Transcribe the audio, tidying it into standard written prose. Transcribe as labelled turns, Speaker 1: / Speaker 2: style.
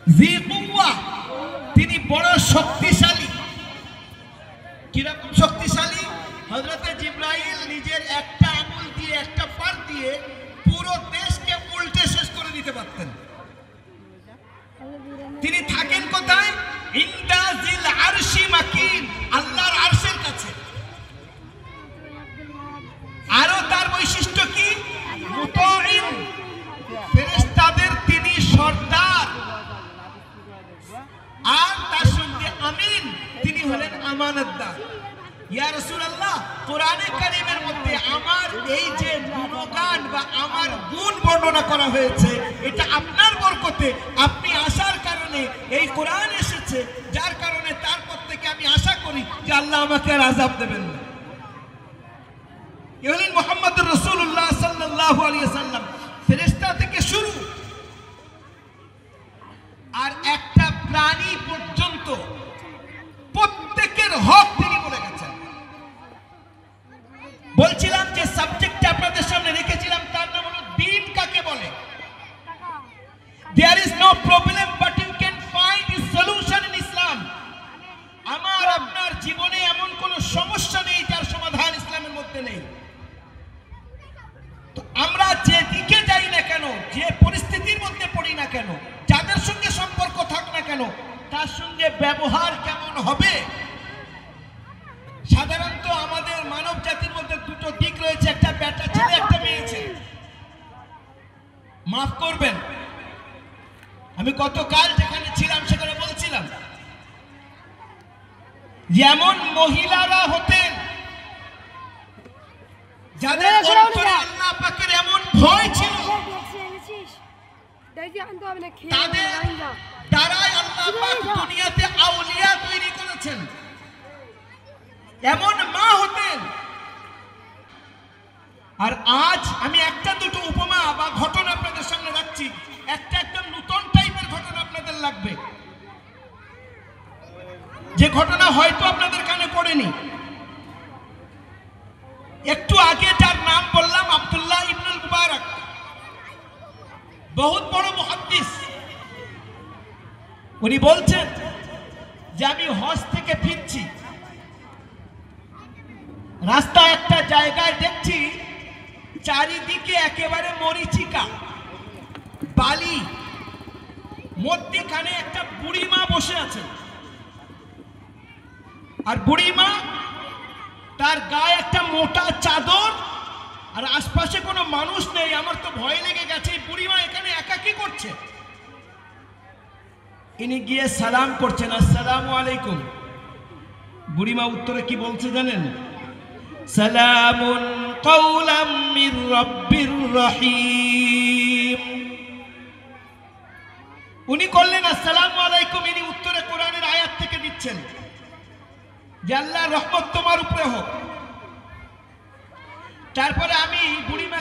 Speaker 1: জি কুওয়া, তিনি বড় শক্তিশালী। কিরকম শক্তিশালী? হযরতে জিবরাইল নিজের একটা আঙুল দিয়ে, একটা পার দিয়ে পুরো দেশকে উল্টে শেষ করে দিতে পারতেন। তিনি থাকেন কোথায়? ইনদা জিল আরশি মাকিন, আল্লাহর আরশের কাছে। আরো তার বৈশিষ্ট্য কি? মুতাইন, ফেরেশতাদের তিনি সর্দার। আর তার সঙ্গে আমিন, তিনি হলেন আমানতদার। ইয়া রাসূলুল্লাহ, কোরআনে কারীমের মধ্যে আমার এই যে গুণগান বা আমার গুণ বর্ণনা করা হয়েছে, এটা আপনার বরকতে, আপনি আসার কারণে এই কোরআন এসেছে, যার কারণে তারপর থেকে আমি আশা করি যে আল্লাহ আমাকে আর আযাব দেবেন না। এ হলেন মুহাম্মদুর রাসূলুল্লাহ সাল্লাল্লাহু আলাইহি ওয়াসাল্লাম, ফেরেশতা থেকে শুরু আর একটা প্রাণী পর্যন্ত প্রত্যেকের হক তিনি বলে গেছেন। বলছিলাম যে সাবজেক্টটা আপনাদের সামনে রেখেছিলাম, তার নাম হলো দ্বীন কাকে বলে। There is no problem but you can find a solution in Islam. আমার আপনার জীবনে এমন কোন সমস্যা নেই যার সমাধান ইসলামের মধ্যে নেই। তো আমরা যে দিকে যাই না কেন, যে পরিস্থিতির মধ্যে পড়ি না কেন, যাদের সঙ্গে সম্পর্ক থাক না কেন, তার সঙ্গে ব্যবহার কেমন হবে। সাধারণত আমাদের মানব জাতির মধ্যে দুটো দিক রয়েছে, একটা বেটা ছেলে, একটা মেয়ে ছেলে। মাফ করবেন, আমি গতকাল যেখানে ছিলাম সেখানে বলছিলাম যেমন মহিলারা হতেন যাদের অন্তরে আল্লাহ পাকের এমন ভয় ছিল, তাদের দ্বারাই আল্লাহ পাক দুনিয়াতে আউলিয়া তৈরি করেছেন। এমন মা হতেন। আর আজ আমি একটা দুটো উপমা বা ঘটনা আপনাদের সামনে রাখছি, একটা একদম নতুন টাইপের ঘটনা আপনাদের লাগবে, যে ঘটনা হয়তো আপনাদের কানে পড়েনি। একটু আগে যার নাম বললাম, আব্দুল্লাহ ইবনুল মুবারক, বহুত বড় মুহাদ্দিস। উনি বলছেন যে আমি হজ থেকে ফিরছি, রাস্তা একটা জায়গায় দেখছি চারিদিকে একেবারে মরিচিকা, বালি, মধ্যখানে একটা বুড়িমা বসে আছে। আর বুড়িমা, তার গায়ে একটা মোটা চাদর, আর আশপাশে কোনো মানুষ নেই। আমার তো ভয় লেগে গেছে, বুড়িমা এখানে একা কি করছে। ইনি গিয়ে সালাম করছেন, আসসালামু আলাইকুম। বুড়িমা উত্তরে কি বলছে জানেন? সালামুন কাওলাম মির রাব্বির রহিম। উনি করলেন আসসালামু আলাইকুম, ইনি উত্তরে কোরআনের আয়াত থেকে দিচ্ছেন যে আল্লাহর রহমত তোমার উপরে হোক। তারপরে আমি বুড়িমা